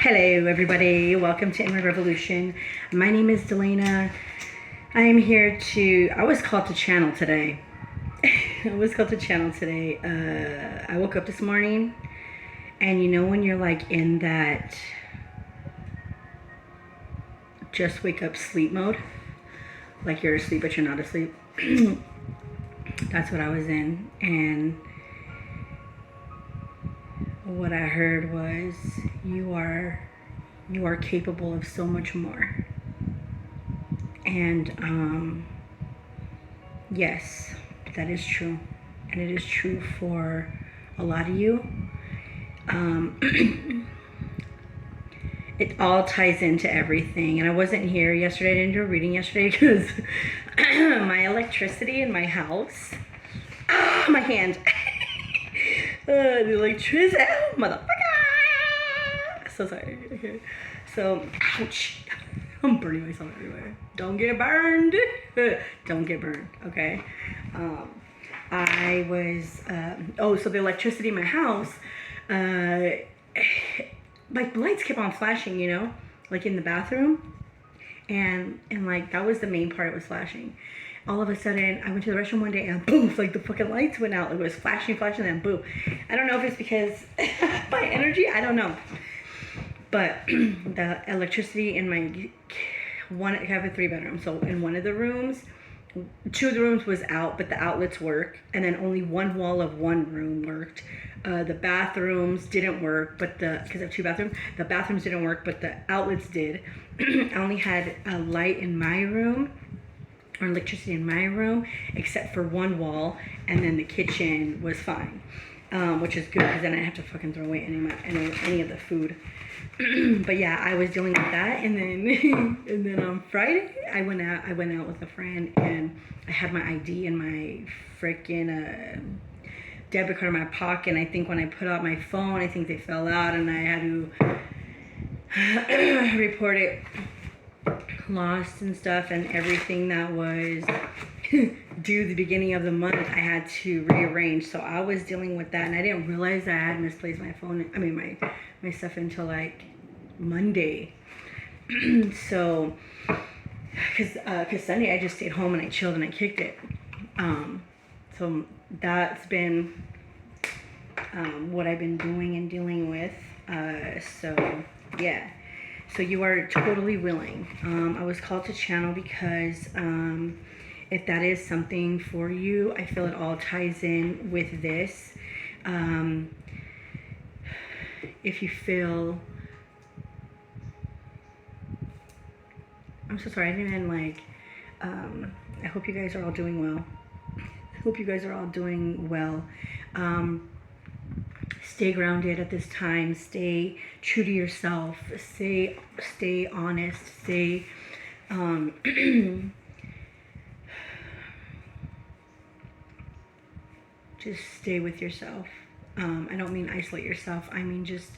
Hello everybody, welcome to Inward Revolution. My name is Delana. I am here I was called to channel today. I woke up this morning and you know when you're like in that just wake up sleep mode? Like you're asleep but you're not asleep. That's what I was in, and what I heard was you are capable of so much more. And yes, that is true, and it is true for a lot of you. It all ties into everything, and I wasn't here yesterday. I didn't do a reading yesterday because my electricity in my house, my hand, the electricity, motherfucker. So sorry. Okay. So, ouch. I'm burning myself everywhere. Don't get burned. Don't get burned, okay? I was, so the electricity in my house, like the lights kept on flashing, you know, like in the bathroom. And like that was the main part, it was flashing. All of a sudden, I went to the restroom one day and boom, like the fucking lights went out. It was flashing, and boom. I don't know if it's because my energy, I don't know. But the electricity in I have a 3-bedroom. So in one of the rooms, 2 of the rooms was out, but the outlets work. And then only one wall of one room worked. The bathrooms didn't work, but because I have 2 bathrooms, the bathrooms didn't work, but the outlets did. I only had a light in my room, or electricity in my room, except for one wall, and then the kitchen was fine, which is good because then I didn't have to fucking throw away any of the food. But yeah, I was dealing with that, and then on Friday I went out with a friend, and I had my ID and my freaking debit card in my pocket. And I think when I put out my phone, I think they fell out, and I had to report it lost and stuff, and everything that was due the beginning of the month I had to rearrange. So I was dealing with that, and I didn't realize that I had misplaced my phone, my stuff, until like Monday. So because Sunday I just stayed home and I chilled and I kicked it. So that's been what I've been doing and dealing with. So yeah. So you are totally willing. I was called to channel because if that is something for you, I feel it all ties in with this. If you feel, I'm so sorry, I didn't even I hope you guys are all doing well. Stay grounded at this time. Stay true to yourself. Stay honest. Stay just stay with yourself. I don't mean isolate yourself. I mean just,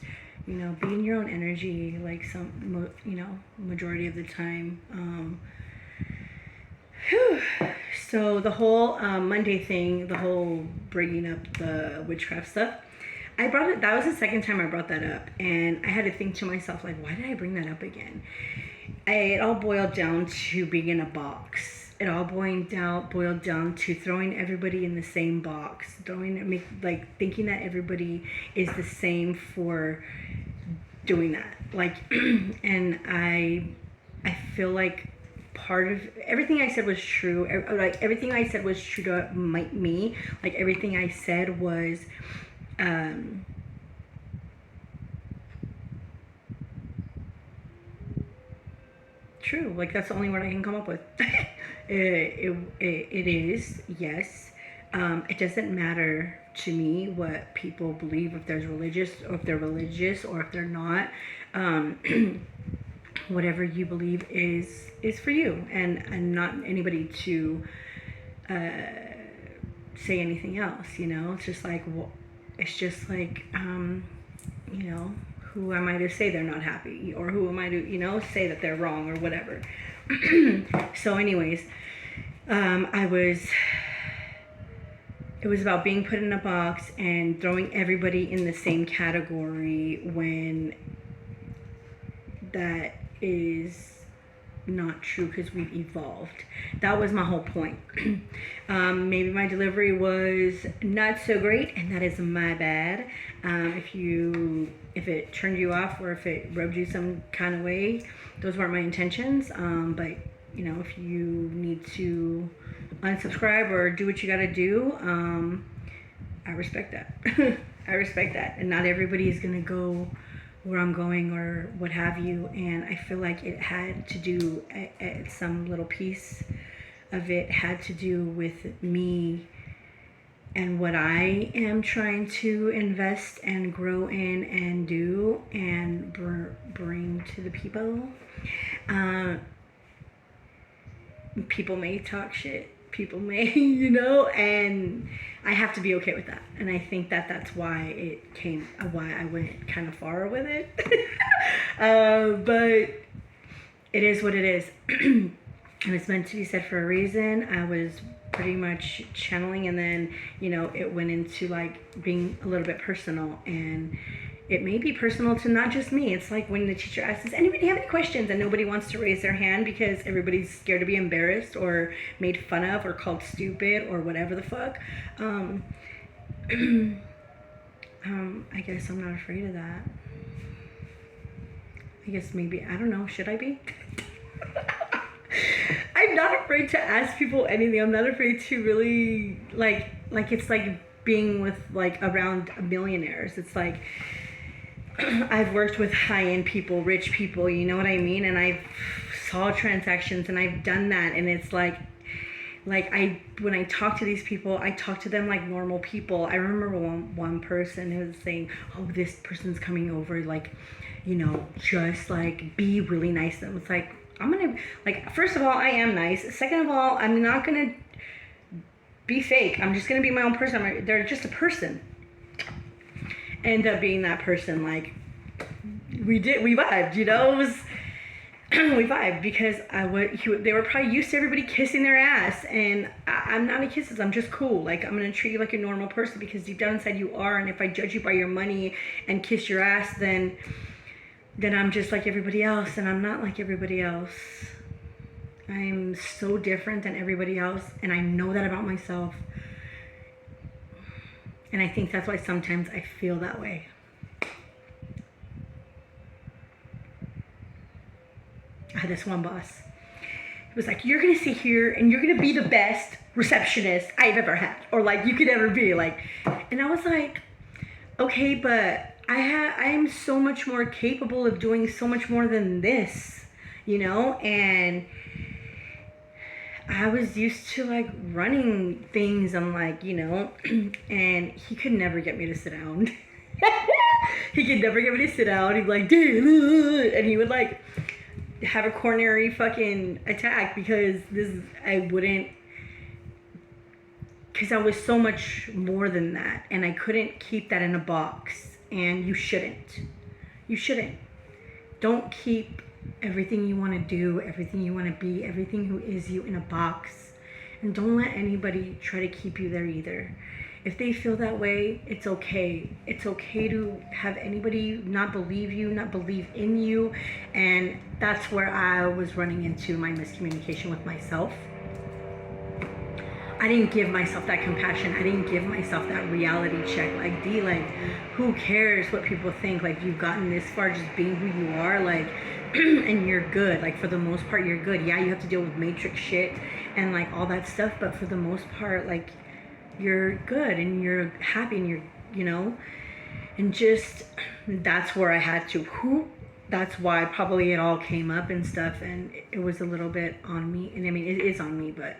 be in your own energy, like majority of the time. So the whole Monday thing, the whole bringing up the witchcraft stuff, I brought it. That was the second time I brought that up, and I had to think to myself, like, why did I bring that up again? It all boiled down to being in a box. It all boiled down to throwing everybody in the same box, thinking that everybody is the same for doing that. Like, and I feel like part of everything I said was true. Like everything I said was true to me. Like everything I said was. True. Like that's the only word I can come up with. It is, yes. It doesn't matter to me what people believe, if they're religious or if they're not. Whatever you believe is for you, and not anybody to say anything else. It's just like who am I to say they're not happy, or who am I to say that they're wrong or whatever. So anyways, it was about being put in a box and throwing everybody in the same category when that is not true because we've evolved. That was my whole point. Maybe my delivery was not so great, and that is my bad. If it turned you off or if it rubbed you some kind of way, those weren't my intentions. But if you need to unsubscribe or do what you got to do, I respect that. I respect that, and not everybody is gonna go where I'm going or what have you. And I feel like it had to do, some little piece of it had to do with me and what I am trying to invest and grow in and do and bring to the people. People may talk shit. People may, and I have to be okay with that. And I think that's why why I went kind of far with it. But it is what it is. And it's meant to be said for a reason. I was pretty much channeling, and then, it went into like being a little bit personal, and it may be personal to not just me. It's like when the teacher asks, does anybody have any questions? And nobody wants to raise their hand because everybody's scared to be embarrassed or made fun of or called stupid or whatever the fuck. I guess I'm not afraid of that. I guess maybe, I don't know, should I be? I'm not afraid to ask people anything. I'm not afraid to really, like it's like being with, like, around millionaires. It's like, I've worked with high-end people, rich people, you know what I mean? And I've saw transactions, and I've done that, and it's like when I talk to these people, I talk to them like normal people. I remember one person who was saying, oh, this person's coming over, like, just like be really nice to them. It's like, I'm gonna, like, first of all, I am nice. Second of all, I'm not gonna be fake. I'm just gonna be my own person. They're just a person. End up being that person. Like, we vibed, it was we vibed because they were probably used to everybody kissing their ass, and I'm not a kisses. I'm just cool. Like, I'm gonna treat you like a normal person because deep down inside you are. And if I judge you by your money and kiss your ass, then I'm just like everybody else, and I'm not like everybody else. I'm so different than everybody else, and I know that about myself. And I think that's why sometimes I feel that way. I had this one boss. It was like, you're going to sit here and you're going to be the best receptionist I've ever had, or like you could ever be. Like, and I was like, okay, but I am so much more capable of doing so much more than this, and I was used to like running things. I'm like, and he could never get me to sit down. He could never get me to sit down. He'd be like, dude, and he would like have a coronary fucking attack because I was so much more than that, and I couldn't keep that in a box. And you shouldn't. Don't keep everything you want to do, everything you want to be, everything who is you in a box. And don't let anybody try to keep you there either. If they feel that way, it's okay. It's okay to have anybody not believe you, not believe in you. And that's where I was running into my miscommunication with myself. I didn't give myself that compassion. I didn't give myself that reality check. Like, D, like, who cares what people think? Like, you've gotten this far just being who you are, like, and you're good. Like, for the most part, you're good. Yeah, you have to deal with matrix shit and, like, all that stuff. But for the most part, like, you're good and you're happy and you're, and just, that's where I had to, that's why probably it all came up and stuff. And it was a little bit on me. And I mean, it is on me, but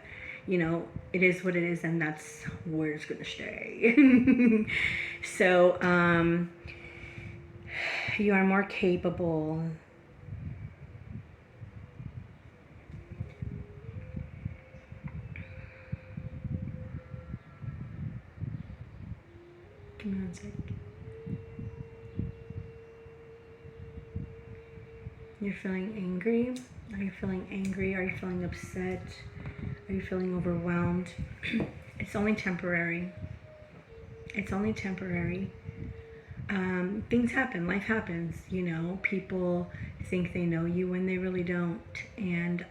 it is what it is, and that's where it's gonna stay. So, you are more capable. Give me one sec. You're feeling angry? Are you feeling angry? Are you feeling upset? Are you feeling overwhelmed? It's only temporary. It's only temporary. things happen, life happens, you know, people think they know you when they really don't. And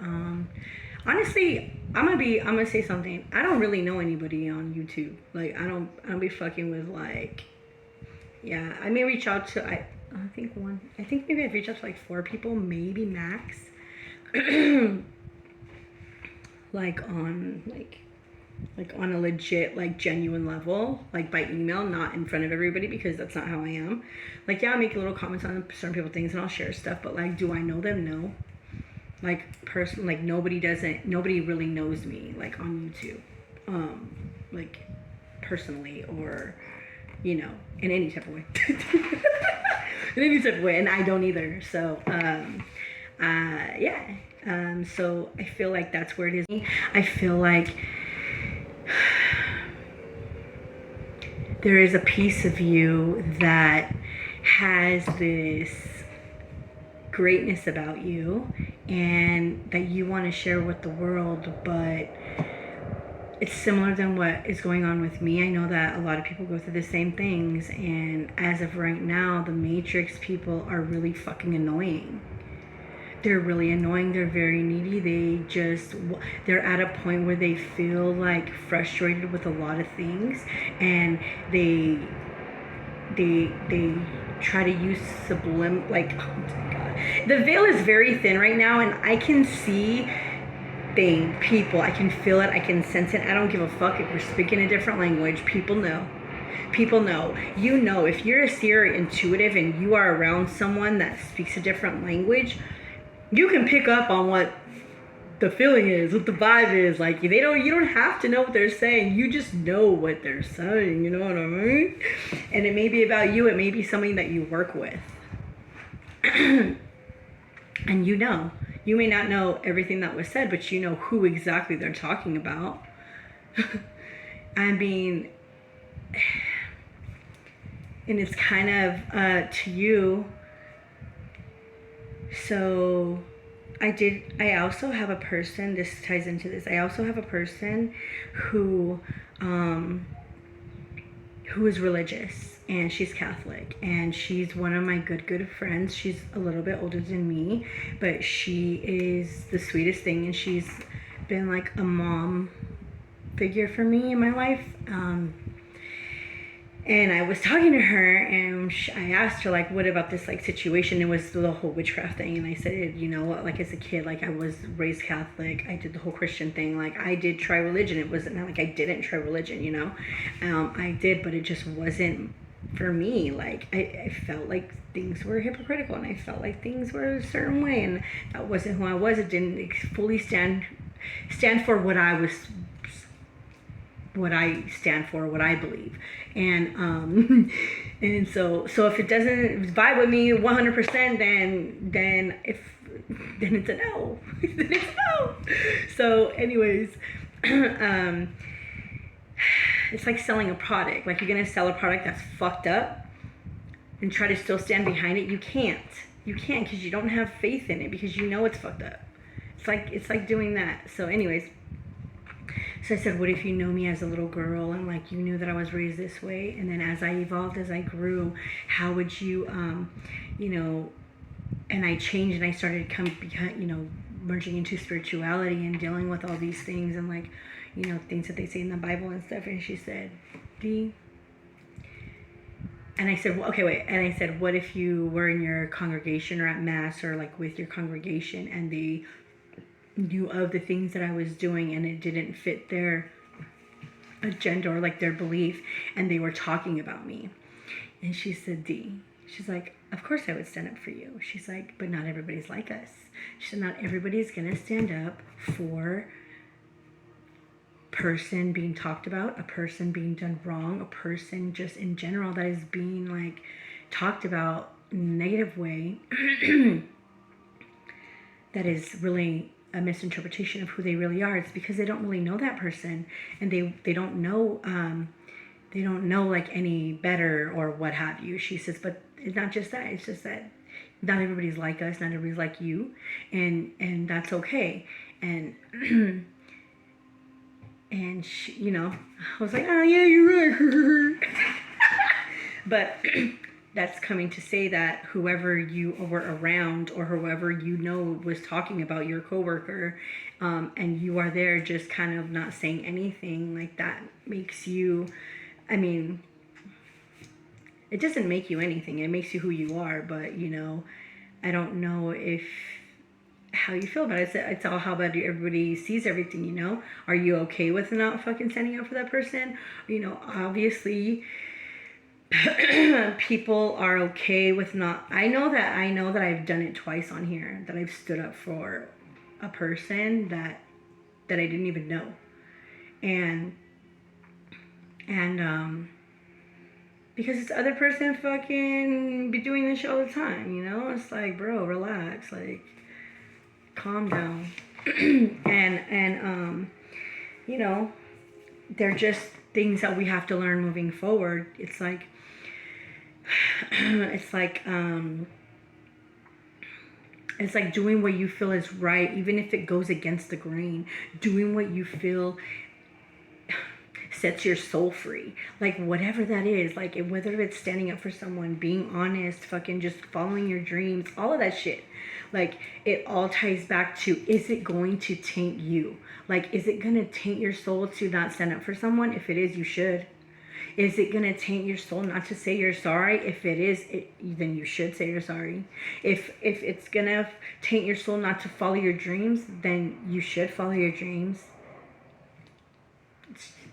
honestly, I'm gonna say something. I don't really know anybody on YouTube. Like I don't be fucking with like, yeah, I may reach out to I think maybe I've reached out to like 4 people, maybe max. like on like on a legit, like genuine level, like by email, not in front of everybody, because that's not how I am. Like, yeah, I make little comments on certain people things and I'll share stuff, but like, do I know them? No. Like nobody really knows me like on YouTube, like personally, or you know, in any type of way. In any type of way, and I don't either. So yeah. So I feel like that's where it is. I feel like there is a piece of you that has this greatness about you and that you want to share with the world, but it's similar than what is going on with me. I know that a lot of people go through the same things, and as of right now, the Matrix people are really fucking annoying. They're really annoying. They're very needy. They're at a point where they feel like frustrated with a lot of things, and they try to use like, oh my god, the veil is very thin right now, and I can see people, I can feel it, I can sense it. I don't give a fuck if we're speaking a different language. People know. You know, if you're a seer, intuitive, and you are around someone that speaks a different language, you can pick up on what the feeling is, what the vibe is. Like, you don't have to know what they're saying. You just know what they're saying, you know what I mean? And it may be about you, it may be something that you work with. And you know. You may not know everything that was said, but you know who exactly they're talking about. I mean, and it's kind of to you. So I also have a person, this ties into this. I also have a person who is religious, and she's Catholic, and she's one of my good friends. She's a little bit older than me, but she is the sweetest thing, and she's been like a mom figure for me in my life. And I was talking to her, and I asked her, like, what about this, like, situation? It was the whole witchcraft thing. And I said, you know, like, as a kid, like, I was raised Catholic. I did the whole Christian thing. Like, I did try religion. It wasn't like I didn't try religion, you know? I did, but it just wasn't for me. Like, I felt like things were hypocritical, and I felt like things were a certain way, and that wasn't who I was. It didn't fully stand for what I stand for, what I believe. And and so if it doesn't vibe with me 100%, then it's a no. Then it's a no. So anyways, it's like selling a product. Like, you're gonna sell a product that's fucked up and try to still stand behind it. You can't because you don't have faith in it, because you know it's fucked up. It's like doing that. So anyways, so I said, what if you know me as a little girl, and like you knew that I was raised this way, and then as I evolved, as I grew, how would you, you know, and I changed, and I started merging into spirituality and dealing with all these things, and like, you know, things that they say in the Bible and stuff. And she said, Dee. And I said, well, okay, wait. And I said, what if you were in your congregation or at mass or like with your congregation, and they knew of the things that I was doing, and it didn't fit their agenda or like their belief, and they were talking about me? And she said, Dee, she's like, of course I would stand up for you. She's like, but not everybody's like us. She said, not everybody's gonna stand up for person being talked about, a person being done wrong, a person just in general that is being like talked about in a negative way that is really a misinterpretation of who they really are. It's because they don't really know that person, and they don't know like any better or what have you. She says, but it's not just that. It's just that not everybody's like us, not everybody's like you, and that's okay. And and she, you know, I was like, oh yeah, you're right. But that's coming to say that whoever you were around or whoever you know was talking about your coworker, and you are there just kind of not saying anything, like that makes you, I mean, it doesn't make you anything. It makes you who you are. But, you know, I don't know if how you feel about it. It's all how about everybody sees everything, you know? Are you okay with not fucking standing up for that person? You know, obviously people are okay with not. I know that I've done it twice on here, that I've stood up for a person that I didn't even know. And because this other person fucking be doing this shit all the time, you know? It's like, bro, relax, like, calm down. and you know, they're just things that we have to learn moving forward. It's like it's like doing what you feel is right, even if it goes against the grain. Doing what you feel sets your soul free, like whatever that is, like whether it's standing up for someone, being honest, fucking just following your dreams, all of that shit. Like it all ties back to, is it going to taint you? Like, is it gonna taint your soul to not stand up for someone? If it is, you should. Is it gonna taint your soul not to say you're sorry? If it is, then you should say you're sorry. If it's gonna taint your soul not to follow your dreams, then you should follow your dreams.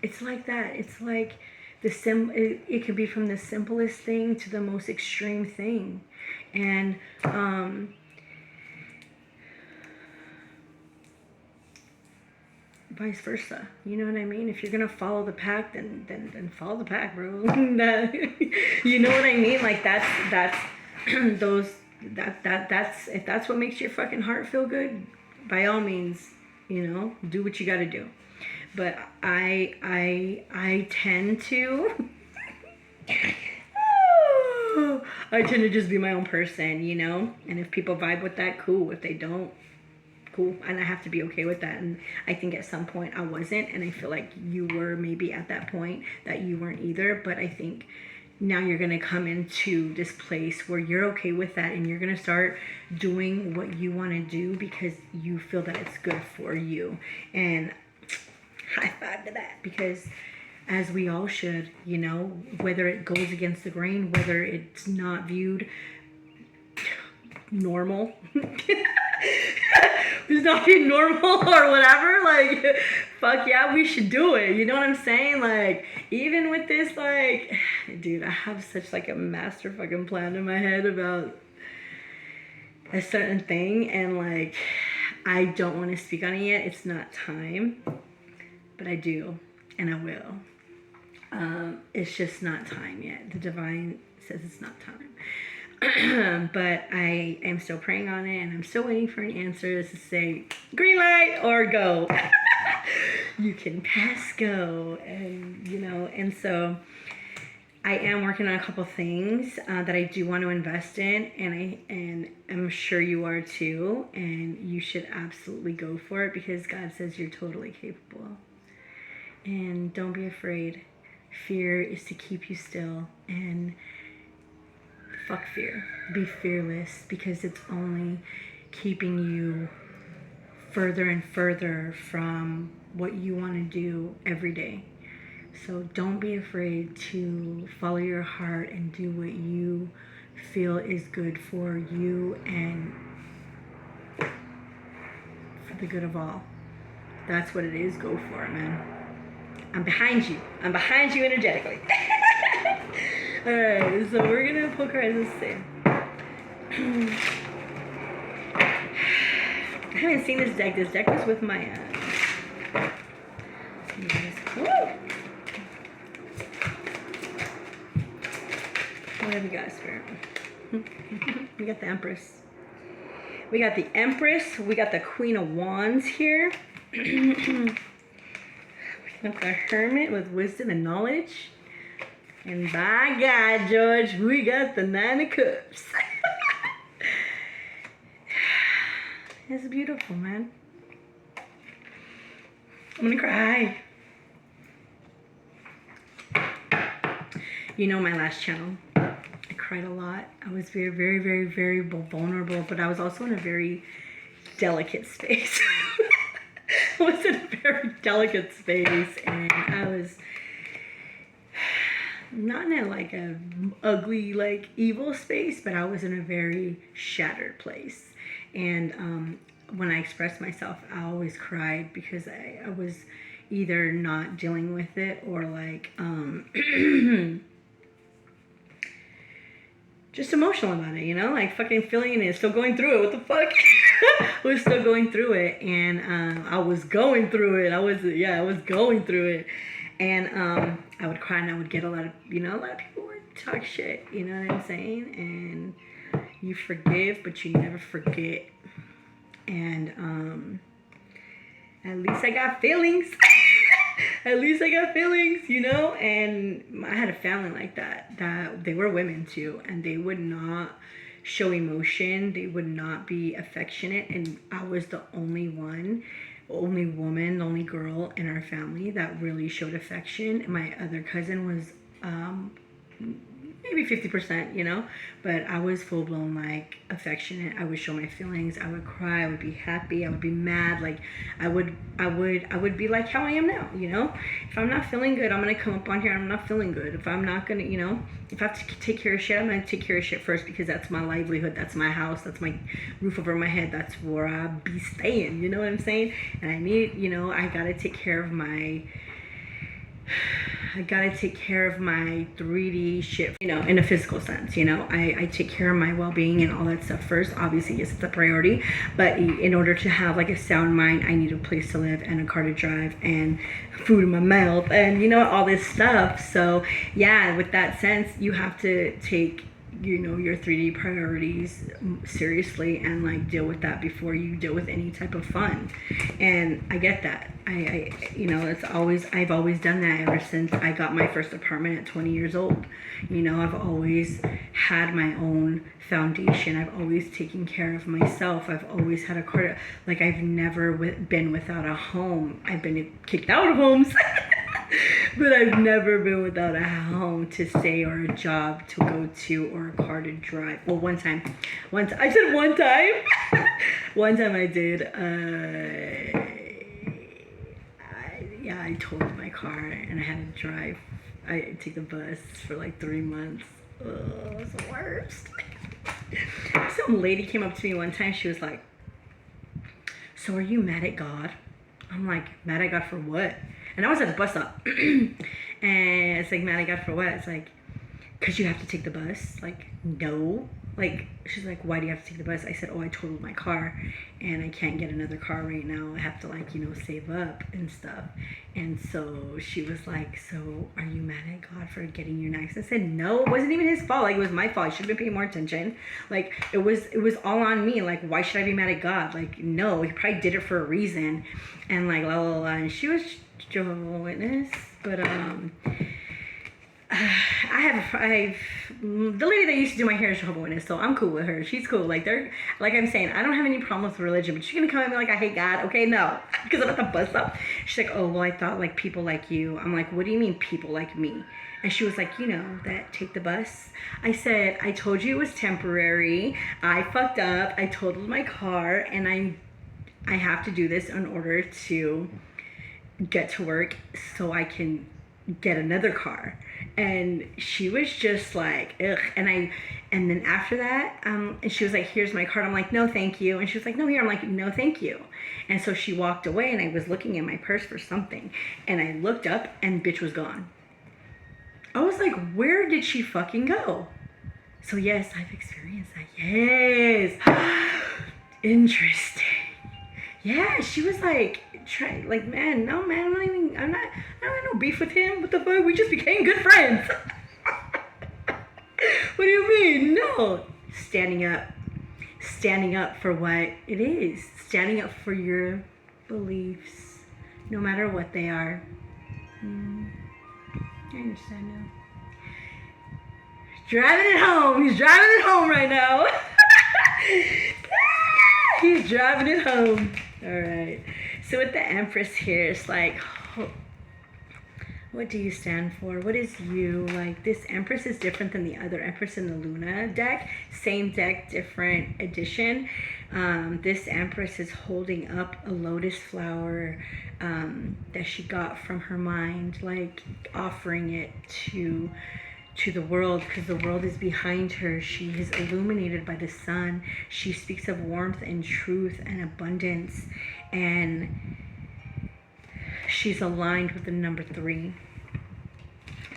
It's like that. It's like it could be from the simplest thing to the most extreme thing. And vice versa. You know what I mean? If you're gonna follow the pack, then follow the pack, bro. You know what I mean? Like that's those that's if that's what makes your fucking heart feel good, by all means, you know, do what you gotta do. But I tend to I tend to just be my own person, you know? And if people vibe with that, cool. If they don't, cool. And I have to be okay with that. And I think at some point I wasn't, and I feel like you were maybe at that point that you weren't either. But I think now you're going to come into this place where you're okay with that, and you're going to start doing what you want to do because you feel that it's good for you. And high five to that, because as we all should, you know, whether it goes against the grain, whether it's not viewed normal, it's not being normal or whatever, like, fuck yeah, we should do it. You know what I'm saying? Like, even with this, like, dude, I have such like a master fucking plan in my head about a certain thing, and like, I don't want to speak on it yet. It's not time. But I do, and I will. It's just not time yet. The divine says it's not time. But I am still praying on it, and I'm still waiting for an answer to say green light or go. You can pass go, and you know, and so I am working on a couple things that I do want to invest in, and I'm sure you are too, and you should absolutely go for it, because God says you're totally capable. And don't be afraid. Fear is to keep you still, and fuck fear. Be fearless, because it's only keeping you further and further from what you want to do every day. So don't be afraid to follow your heart and do what you feel is good for you and for the good of all. That's what it is. Go for it, man. I'm behind you. I'm behind you energetically. Alright, so we're going to pull cards and see. I haven't seen this deck. This deck was with my... Woo! What have we got, Spirit? We got the Empress. We got the Empress. We got the Queen of Wands here. With the Hermit with wisdom and knowledge. And by God, George, we got the Nine of Cups. It's beautiful, man. I'm gonna cry. You know my last channel. I cried a lot. I was very, very, very, very vulnerable, but I was also in a very delicate space. I was in a very delicate space, and I was not in like a ugly, like evil space, but I was in a very shattered place. And when I expressed myself, I always cried because I was either not dealing with it or like just emotional about it, you know, like fucking feeling it, still going through it. What the fuck? I was still going through it, and I was going through it. I was going through it, and I would cry, and I would get a lot of people would talk shit. You know what I'm saying? And you forgive, but you never forget. And at least I got feelings. At least I got feelings, you know? And I had a family like that they were women too, and they would not show emotion. They would not be affectionate. And I was the only woman, the only girl in our family that really showed affection. And my other cousin was maybe 50%, you know, but I was full blown like affectionate. I would show my feelings. I would cry. I would be happy. I would be mad. Like I would be like how I am now, you know. If I'm not feeling good, I'm gonna come up on here. I'm not feeling good. If I'm not gonna, you know, if I have to take care of shit, I'm gonna take care of shit first, because that's my livelihood. That's my house. That's my roof over my head. That's where I be staying. You know what I'm saying? And I need, you know, I gotta take care of my 3D shit, you know, in a physical sense, you know. I take care of my well-being and all that stuff first. Obviously, yes, it's the priority, but in order to have like a sound mind, I need a place to live and a car to drive and food in my mouth and, you know, all this stuff. So yeah, with that sense, you have to take, you know, your 3D priorities seriously and like deal with that before you deal with any type of fun. And I get that. I you know, I've always done that ever since I got my first apartment at 20 years old. You know, I've always had my own foundation. I've always taken care of myself. I've always had a car. Like I've never been without a home. I've been kicked out of homes. But I've never been without a home to stay or a job to go to or a car to drive. Well, one time I did. I totaled my car and I had to drive. I take the bus for like 3 months. Oh, it was the worst. Some lady came up to me one time. She was like, "So are you mad at God?" I'm like, "Mad at God for what?" And I was at the bus stop. And it's like, "Mad at God for what?" It's like, "Because you have to take the bus." Like, no. Like, she's like, "Why do you have to take the bus?" I said, "Oh, I totaled my car and I can't get another car right now. I have to, like, you know, save up and stuff." And so she was like, "So are you mad at God for getting you in an accident?" I said, "No, it wasn't even his fault. Like, it was my fault. I should have been paying more attention. Like, it was all on me. Like, why should I be mad at God? Like, no, he probably did it for a reason." And like, la la la. And she was Jehovah's Witness, but I've the lady that used to do my hair is Jehovah's Witness, so I'm cool with her. She's cool. Like I'm saying, I don't have any problems with religion, but she's gonna come at me like I hate God. Okay, no, because I'm at the bus stop. She's like, "Oh, well, I thought like people like you." I'm like, "What do you mean people like me?" And she was like, "You know, that take the bus." I said, "I told you it was temporary. I fucked up. I totaled my car, and I have to do this in order to get to work so I can get another car." And she was just like, ugh. And then after that, and she was like, "Here's my card." I'm like, "No, thank you." And she was like, "No, here." I'm like, "No, thank you." And so she walked away, and I was looking in my purse for something, and I looked up, and bitch was gone. I was like, where did she fucking go? So yes, I've experienced that. Yes. Interesting. Yeah, she was like, man, no, man, I don't have no beef with him. What the fuck? We just became good friends. What do you mean? No. Standing up for what it is. Standing up for your beliefs, no matter what they are. I understand now. Driving it home. He's driving it home right now. He's driving it home. All right. So with the Empress here, it's like, What do you stand for? What is you? Like, this Empress is different than the other Empress in the Luna deck. Same deck, different edition. This Empress is holding up a lotus flower that she got from her mind, like offering it to the world, because the world is behind her. She is illuminated by the sun. She speaks of warmth and truth and abundance, and she's aligned with the number 3.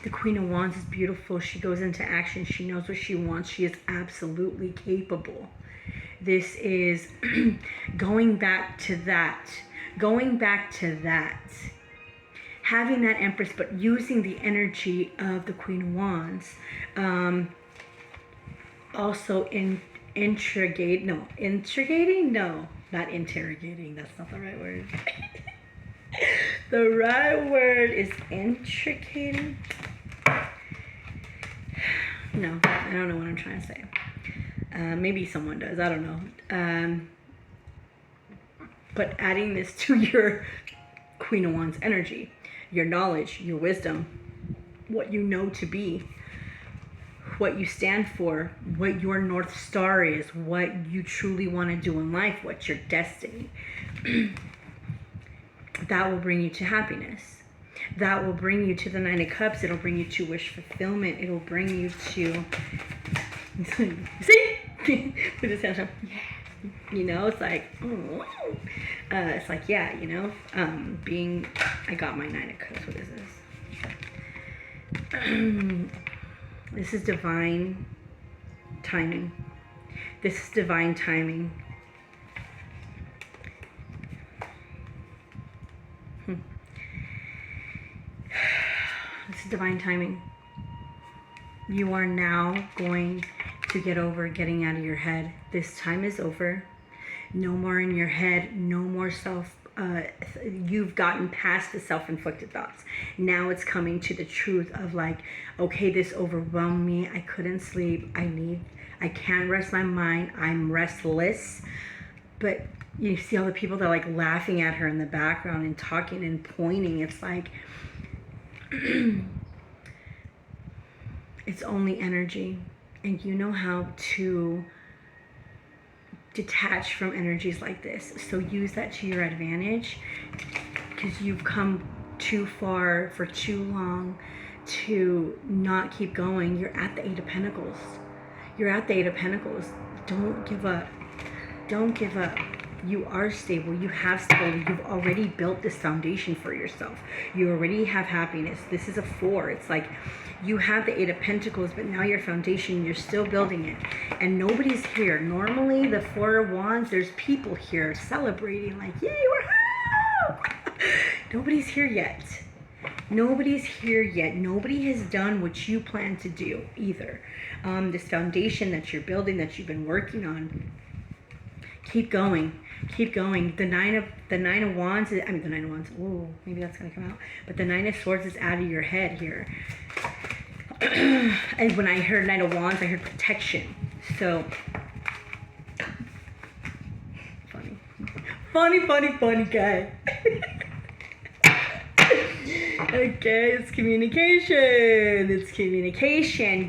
The Queen of Wands is beautiful. She goes into action. She knows what she wants. She is absolutely capable. This is going back to that. Having that Empress, but using the energy of the Queen of Wands. Also intrigating? No, not interrogating. That's not the right word. The right word is intricating. No, I don't know what I'm trying to say. Maybe someone does. I don't know. But adding this to your Queen of Wands energy, your knowledge, your wisdom, what you know to be, what you stand for, what your North Star is, what you truly want to do in life, what's your destiny. That will bring you to happiness. That will bring you to the 9 of Cups. It'll bring you to wish fulfillment. It'll bring you to... See? Put his hands up. Yeah. You know, it's like... it's like, yeah, you know. I got my 9 of Cups. What is this? This is divine timing. This is divine timing. This is divine timing. You are now going to get over getting out of your head. This time is over. No more in your head. No more you've gotten past the self-inflicted thoughts. Now it's coming to the truth of like, okay, this overwhelmed me. I couldn't sleep. I can't rest my mind. I'm restless. But you see all the people that are like laughing at her in the background and talking and pointing. It's like, it's only energy, and you know how to detach from energies like this. So use that to your advantage, because you've come too far for too long to not keep going. You're at the 8 of Pentacles. Don't give up. Don't give up. You are stable. You have stability. You've already built this foundation for yourself. You already have happiness. This is a 4. It's like you have the 8 of Pentacles, but now your foundation, you're still building it. And nobody's here. Normally, the 4 of Wands, there's people here celebrating like, yay, we're home! Nobody's here yet. Nobody's here yet. Nobody has done what you plan to do either. This foundation that you're building, that you've been working on, keep going. Keep going. The nine of Wands. The 9 of Wands. Ooh, maybe that's gonna come out. But the 9 of Swords is out of your head here. And when I heard 9 of Wands, I heard protection. So funny guy. Okay, it's communication.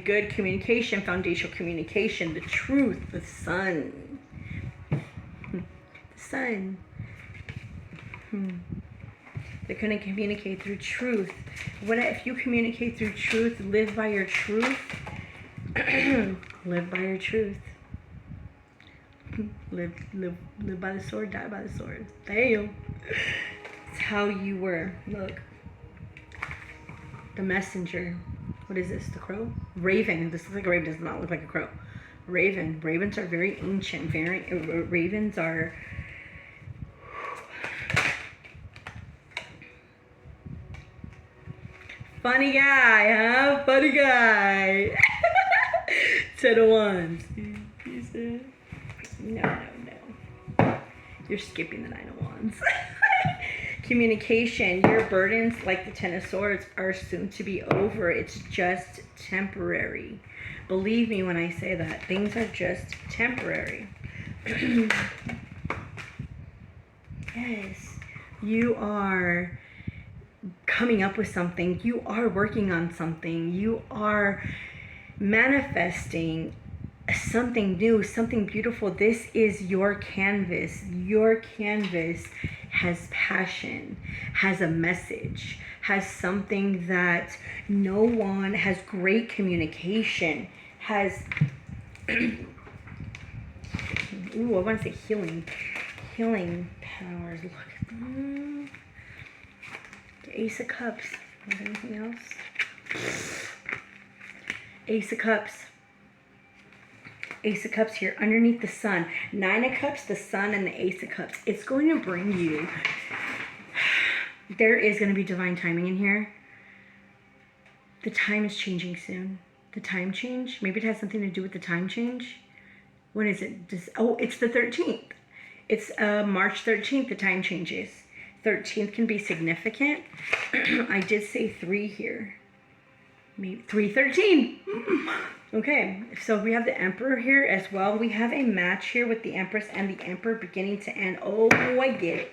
Good communication, foundational communication, the truth, the sun. They're going to communicate through truth. If you communicate through truth, live by your truth. Live by your truth. Live by the sword, die by the sword. Damn. It's how you were. Look. The messenger. What is this? The crow? Raven. This looks like a raven. Does not look like a crow. Raven. Ravens are very ancient. Ravens are... Funny guy, huh? Funny guy. 10 of Wands. No. You're skipping the 9 of Wands. Communication. Your burdens, like the 10 of Swords, are soon to be over. It's just temporary. Believe me when I say that. Things are just temporary. Yes. You are coming up with something. You are working on something. You are manifesting something new, something beautiful. This is your canvas. Your canvas has passion, has a message, has something that no one has, great communication, has ooh, I want to say healing powers. Look at them. The Ace of Cups. Is there anything else? Ace of Cups. Ace of Cups here underneath the sun. Nine of Cups, the sun, and the Ace of Cups. It's going to bring you, there is going to be divine timing in here. The time is changing soon. The time change. Maybe it has something to do with the time change. When is it? It's the 13th. It's March 13th, the time changes. 13th can be significant. I did say 3 here. Maybe 313. Okay, so we have the Emperor here as well. We have a match here with the Empress and the Emperor beginning to end. Oh, I get it.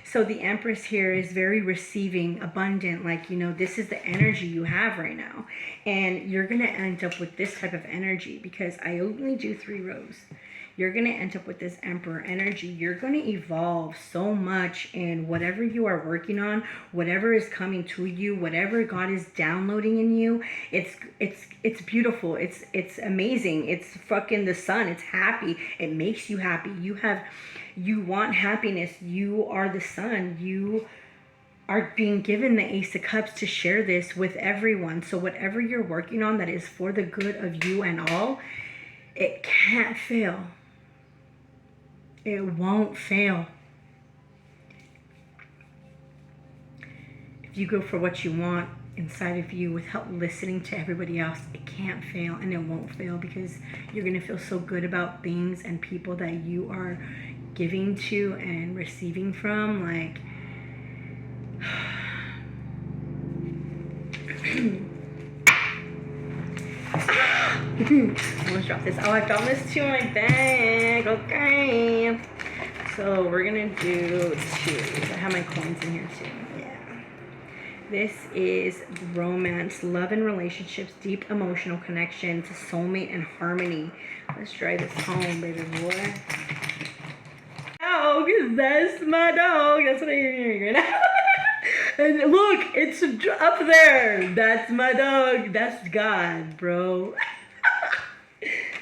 So the Empress here is very receiving, abundant, like, you know, this is the energy you have right now. And you're going to end up with this type of energy because I only do 3 rows. You're going to end up with this Emperor energy. You're going to evolve so much in whatever you are working on, whatever is coming to you, whatever God is downloading in you. It's beautiful. It's amazing. It's fucking the sun. It's happy. It makes you happy. You want happiness. You are the sun. You are being given the Ace of Cups to share this with everyone. So whatever you're working on that is for the good of you and all, it can't fail. It won't fail. If you go for what you want inside of you without listening to everybody else, it can't fail, and it won't fail because you're going to feel so good about things and people that you are giving to and receiving from. Like, I almost dropped this. Oh, I dropped this to my bag. Okay. So we're going to do 2. I have my coins in here too. Yeah. This is romance, love and relationships, deep emotional connection to soulmate and harmony. Let's drive this home, baby boy. Dog, that's my dog. That's what I'm hearing right now. And look, it's up there. That's my dog. That's God, bro.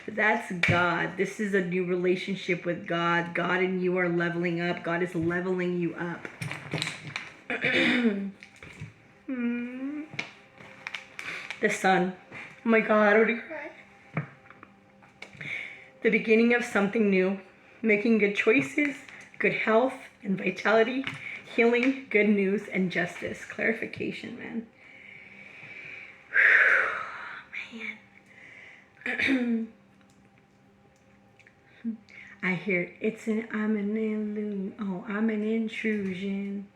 That's God. This is a new relationship with God. God and you are leveling up. God is leveling you up. The sun. Oh my God, I would cry. The beginning of something new. Making good choices, good health and vitality, healing, good news, and justice. Clarification, man. Man. I hear I'm an intrusion.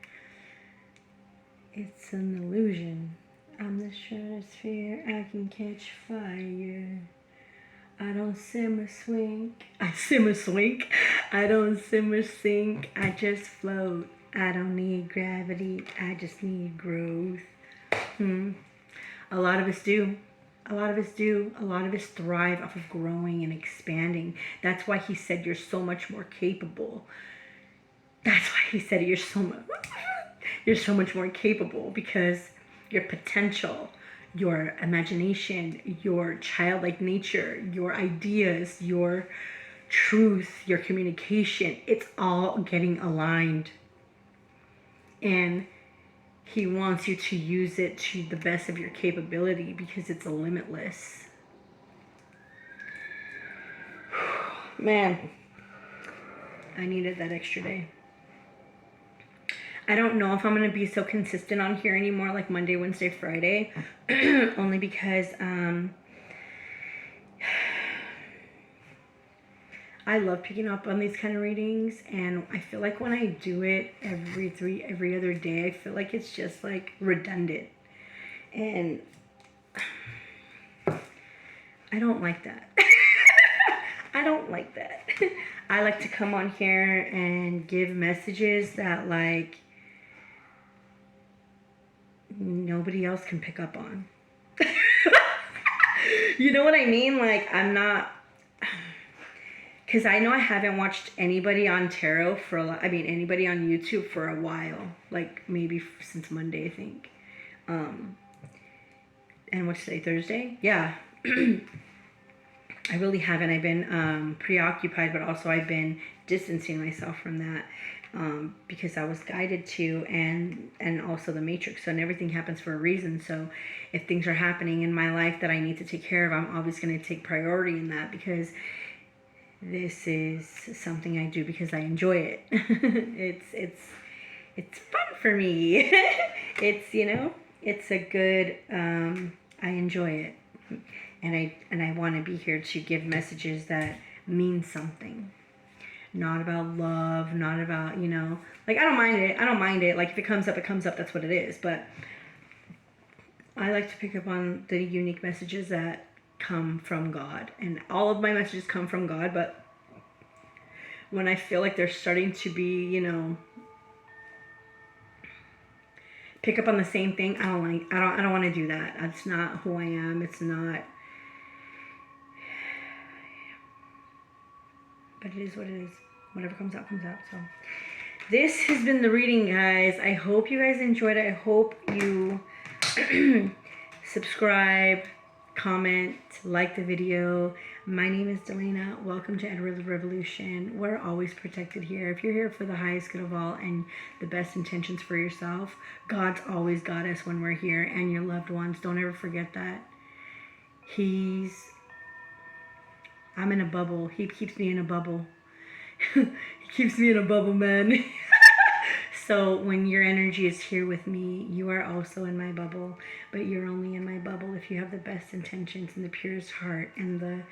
It's an illusion. I'm the stratosphere, I can catch fire. I don't simmer swink. I simmer swink. I don't simmer sink. I just float. I don't need gravity. I just need growth. A lot of us do. A lot of us do. A lot of us thrive off of growing and expanding. That's why he said you're so much more capable. That's why he said you're so much more capable, because your potential, your imagination, your childlike nature, your ideas, your truth, your communication, it's all getting aligned. And he wants you to use it to the best of your capability because it's limitless. Man, I needed that extra day. I don't know if I'm going to be so consistent on here anymore, like Monday, Wednesday, Friday, only because I love picking up on these kind of readings, and I feel like when I do it every other day, I feel like it's just like redundant, and I don't like that. I don't like that. I like to come on here and give messages that, like, nobody else can pick up on. You know what I mean? Like, I'm not, because I know I haven't watched anybody on tarot for anybody on YouTube for a while. Like, maybe since Monday, I think. And what's today, Thursday? Yeah. I really haven't. I've been preoccupied, but also I've been distancing myself from that because I was guided to, and also the Matrix. So, and everything happens for a reason. So, if things are happening in my life that I need to take care of, I'm always going to take priority in that, because this is something I do because I enjoy it. It's fun for me. It's, it's a good. I enjoy it. And I want to be here to give messages that mean something. Not about love, not about, like, I don't mind it. Like, if it comes up, it comes up. That's what it is. But I like to pick up on the unique messages that come from God. And all of my messages come from God. But when I feel like they're starting to be, pick up on the same thing, I don't want to do that. That's not who I am. It's not. But it is what it is. Whatever comes out, comes out. So this has been the reading, guys. I hope you guys enjoyed it. I hope you subscribe, comment, like the video. My name is Delana. Welcome to Edward's Revolution. We're always protected here. If you're here for the highest good of all and the best intentions for yourself, God's always got us when we're here, and your loved ones. Don't ever forget that. I'm in a bubble. He keeps me in a bubble. He keeps me in a bubble, man. So when your energy is here with me, you are also in my bubble. But you're only in my bubble if you have the best intentions and the purest heart, and the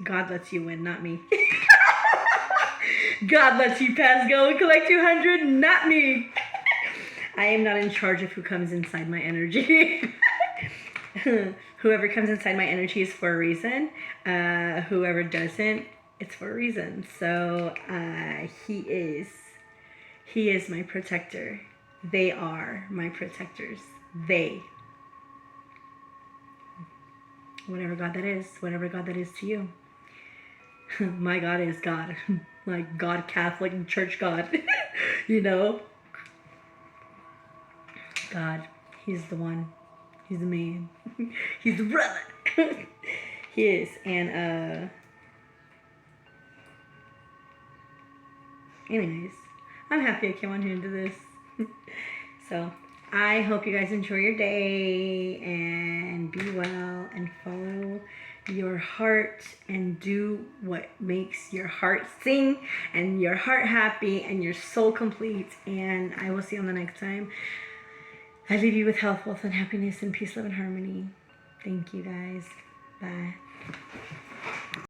God lets you win, not me. God lets you pass go and collect 200, not me. I am not in charge of who comes inside my energy. Whoever comes inside my energy is for a reason. Whoever doesn't, it's for a reason. So he is my protector. They are my protectors. Whatever God that is to you. My God is God. Like God, Catholic Church God. God, he's the one. He's the man. He's the brother. He is. And anyways, I'm happy I came on here and did this. So I hope you guys enjoy your day and be well and follow your heart and do what makes your heart sing and your heart happy and your soul complete. And I will see you on the next time. I leave you with health, wealth, and happiness, and peace, love, and harmony. Thank you, guys. Bye.